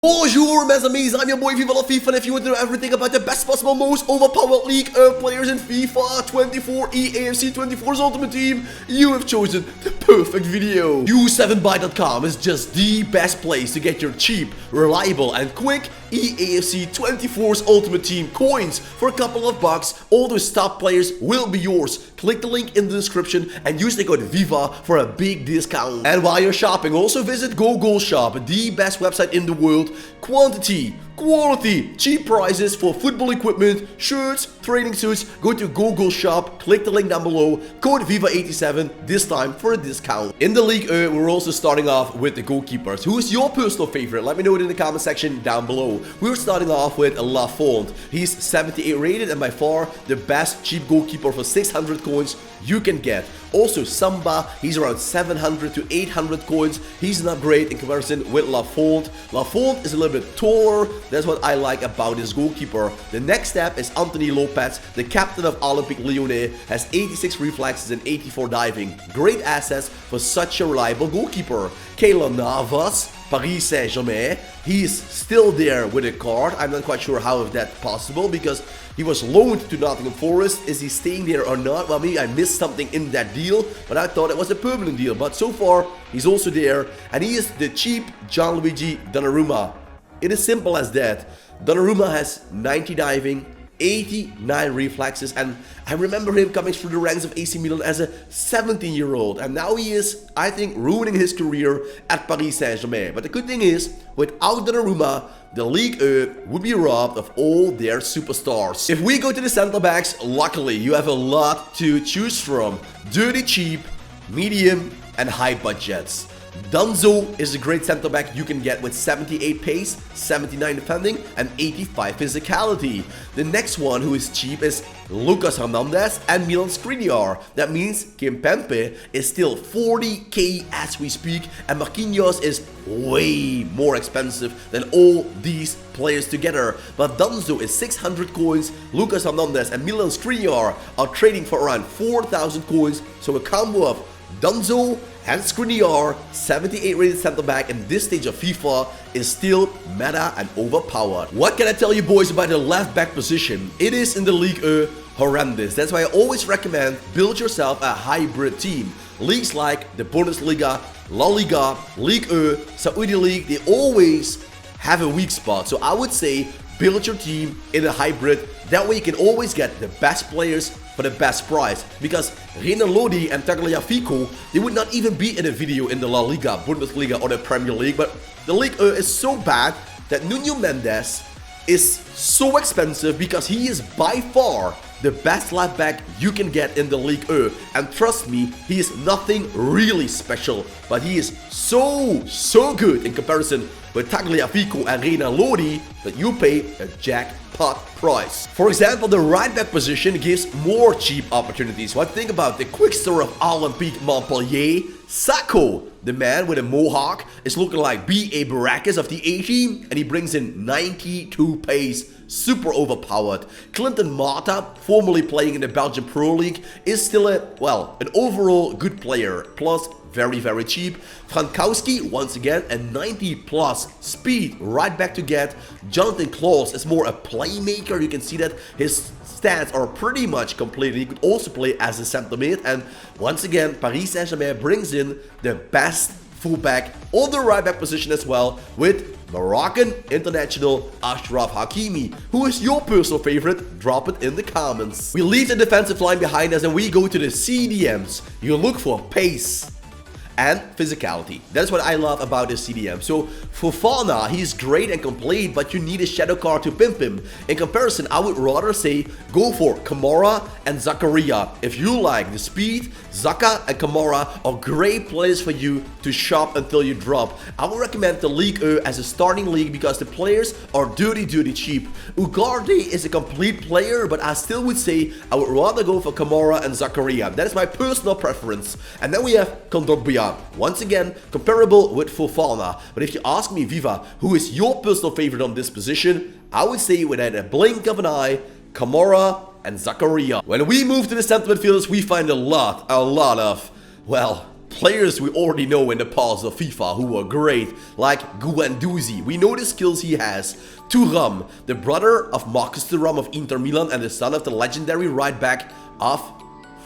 Bonjour mes amis, I'm your boy FIFA, and if you want to know everything about the best possible, most overpowered Ligue 1Players in FIFA 24 EAFC 24's Ultimate Team, you have chosen the perfect video. U7buy.com is just the best place to get your cheap, reliable and quick EAFC 24's Ultimate Team coins for a couple of bucks. All those top players will be yours. Click the link in the description and use the code VIVA for a big discount. And while you're shopping, also visit GoGoalShop, the best website in the world. Quantity, quality, cheap prices for football equipment, shirts, training suits. Go to GoGoalShop, click the link down below, code VIVA87, this time for a discount. In the Ligue 1, we're also starting off with the goalkeepers. Who is your personal favorite? Let me know it in the comment section down below. We're starting off with Lafont. He's 78 rated and by far the best cheap goalkeeper for 600 coins you can get. Also Samba, he's around 700 to 800 coins. He's not great in comparison with Lafont. Lafont is a little bit taller. That's what I like about this goalkeeper. The next step is Anthony Lopez, the captain of Olympique Lyonnais, has 86 reflexes and 84 diving. Great assets for such a reliable goalkeeper. Keylor Navas, Paris Saint-Germain, he's still there with a card. I'm not quite sure how that's possible because he was loaned to Nottingham Forest. Is he staying there or not? Well, maybe I missed something in that deal, but I thought it was a permanent deal. But so far, he's also there, and he is the cheap Gianluigi Donnarumma. It is simple as that. Donnarumma has 90 diving, 89 reflexes, and I remember him coming through the ranks of AC Milan as a 17-year-old, and now he is, I think, ruining his career at Paris Saint-Germain. But the good thing is, without Donnarumma, the Ligue 1 would be robbed of all their superstars. If we go to the center backs, luckily you have a lot to choose from. Dirty cheap, medium and high budgets. Dunzo is a great center back you can get with 78 pace, 79 defending and 85 physicality. The next one who is cheap is Lucas Hernandez and Milan Skriniar. That means Kimpembe is still 40k as we speak, and Marquinhos is way more expensive than all these players together. But Dunzo is 600 coins, Lucas Hernandez and Milan Skriniar are trading for around 4,000 coins, so a combo of Dunzo and Skriniar, 78 rated center back in this stage of FIFA, is still meta and overpowered. What can I tell you boys about the left back position? It is in the Ligue 1 horrendous. That's why I always recommend build yourself a hybrid team. Leagues like the Bundesliga, La Liga, Ligue 1, Saudi League, they always have a weak spot. So I would say build your team in a hybrid. That way you can always get the best players for the best price, because Renan Lodi and Tagliafico, they would not even be in a video in the La Liga, Bundesliga or the Premier League. But the Ligue 1 is so bad that Nuno Mendes is so expensive because he is by far the best left back you can get in the Ligue 1. And trust me, he is nothing really special, but he is so good in comparison with Tagliafico and Renan Lodi that you pay a jackpot price. For example, the right back position gives more cheap opportunities. What think about the quickster of Olympique Montpellier, Sacco. The man with a mohawk is looking like B.A. Baracus of the A-team, and he brings in 92 pace, super overpowered. Clinton Mata, formerly playing in the Belgian Pro League, is still an overall good player, plus very cheap. Frankowski, once again, a 90 plus speed right back to get. Jonathan Klaus is more a playmaker. You can see that his stats are pretty much complete. He could also play as a center mid, and once again Paris Saint-Germain brings in the best fullback on the right back position as well, with Moroccan international Achraf Hakimi. Who is your personal favorite? Drop it in the comments. We leave the defensive line behind us and we go to the CDMs. You look for pace and physicality. That's what I love about this CDM. So Fofana, he's great and complete, but you need a shadow card to pimp him. In comparison, I would rather say go for Kamara and Zakaria. If you like the speed, Zaka and Kamara are great players for you to shop until you drop. I would recommend the Ligue 1 as a starting league because the players are dirty cheap. Ugarte is a complete player, but I still would say I would rather go for Kamara and Zakaria. That is my personal preference. And then we have Kondogbia. Once again, comparable with Fofana. But if you ask me, Viva, who is your personal favorite on this position, I would say without a blink of an eye, Kamara and Zakaria. When we move to the center midfielders, we find a lot of, well, Players we already know in the past of FIFA who are great, like Guendouzi. We know the skills he has. Thuram, the brother of Marcus Thuram of Inter Milan and the son of the legendary right back of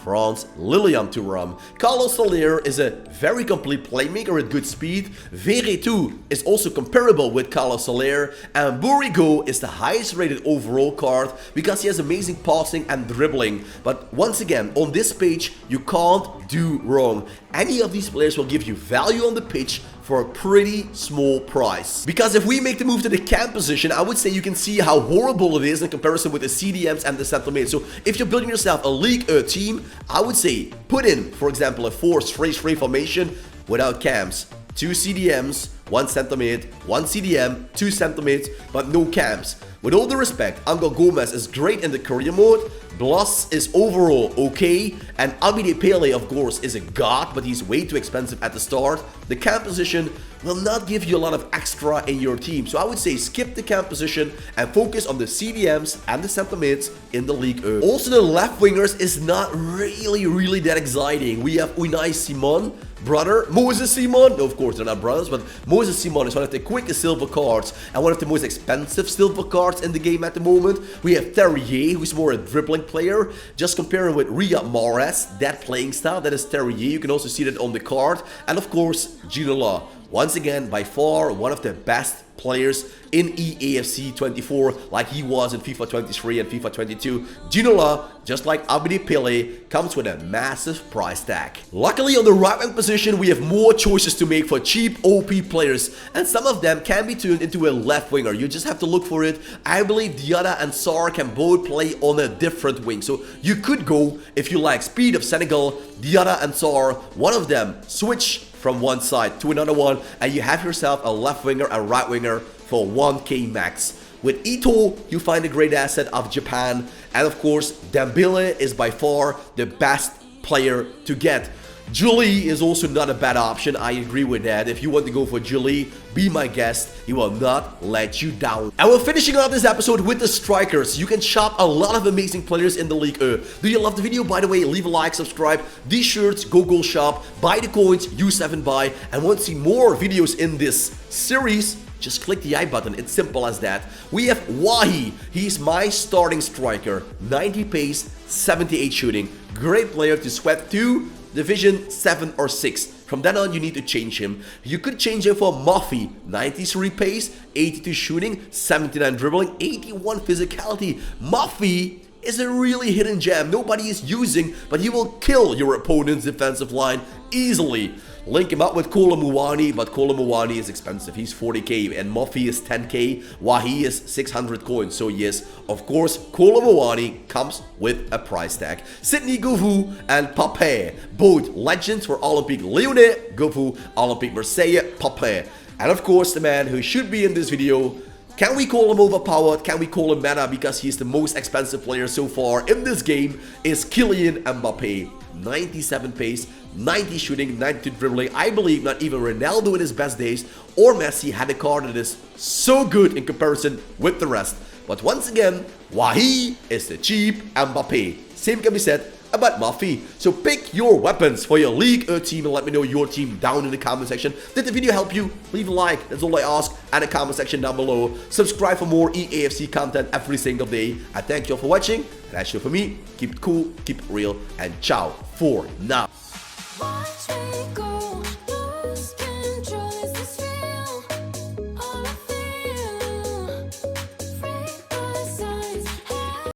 France, Lilian Thuram. Carlos Soler is a very complete playmaker at good speed. Veretout is also comparable with Carlos Soler. And Burigo is the highest rated overall card because he has amazing passing and dribbling. But once again, on this page, you can't do wrong. Any of these players will give you value on the pitch for a pretty small price. Because if we make the move to the cam position, I would say you can see how horrible it is in comparison with the CDMs and the center mids. So if you're building yourself a Ligue 1 team, I would say put in, for example, a 4-3-3 formation without cams. 2 CDMs, 1 center mid, 1 CDM, 2 center mids, but no cams. With all due respect, Angel Gomez is great in the career mode, Blas is overall okay, and MIDFIELDERS of course is a god, but he's way too expensive at the start. The cam position will not give you a lot of extra in your team, so I would say skip the cam position and focus on the CDMs and the center mids in the Ligue 1. Also, the left wingers is not really that exciting. We have Unai Simon, brother Moses Simon. Of course they're not brothers, but Moses Simon is one of the quickest silver cards and one of the most expensive silver cards in the game at the moment. We have Terrier, who's more a dribbling player. Just comparing with Riyad Mahrez, that playing style, that is Terrier. You can also see that on the card. And of course Ginola, once again by far one of the best players in EAFC 24, like he was in FIFA 23 and FIFA 22. Ginola, just like MIDFIELDERS, comes with a massive price tag. Luckily on the right wing position we have more choices to make for cheap OP players, and some of them can be turned into a left winger. You just have to look for it. I believe Diarra and Sarr can both play on a different wing, so you could go, if you like speed of Senegal, Diarra and Sarr, one of them switch from one side to another one, and you have yourself a left winger and right winger for 1k max. With Ito, you find a great asset of Japan, and of course Dembele is by far the best player to get. Julie is also not a bad option, I agree with that. If you want to go for Julie, be my guest, he will not let you down. And we're finishing off this episode with the strikers. You can shop a lot of amazing players in the Ligue 1. Do you love the video? By the way, leave a like, subscribe, these shirts, go shop, buy the coins, use 7buy, and want to see more videos in this series, just click the I button, it's simple as that. We have Wahi, he's my starting striker, 90 pace, 78 shooting, great player to sweat to Division 7 or 6. From then on, you need to change him. You could change him for Muffy, 93 pace, 82 shooting, 79 dribbling, 81 physicality. Muffy is a really hidden gem nobody is using, but he will kill your opponent's defensive line easily. Link him up with Kolo Muani, but Kolo Muani is expensive. He's 40k and Muffy is 10k, Wahi is 600 coins. So yes, of course, Kolo Muani comes with a price tag. Sydney Govou and Papé, both legends for Olympique Lyonnais, Govou, Olympique Marseille, Papé. And of course, the man who should be in this video, can we call him overpowered? Can we call him meta because he's the most expensive player so far in this game, is Kylian Mbappé. 97 pace, 90 shooting, 92 dribbling. I believe not even Ronaldo in his best days or Messi had a card that is so good in comparison with the rest. But once again, Wahi is the cheap Mbappé. Same can be said about Muffy. So pick your weapons for your Ligue 1 team and let me know your team down in the comment section. Did the video help you? Leave a like, that's all I ask, and a comment section down below. Subscribe for more EAFC content every single day. I thank you all for watching, and that's it for me. Keep it cool, keep it real, and ciao for now.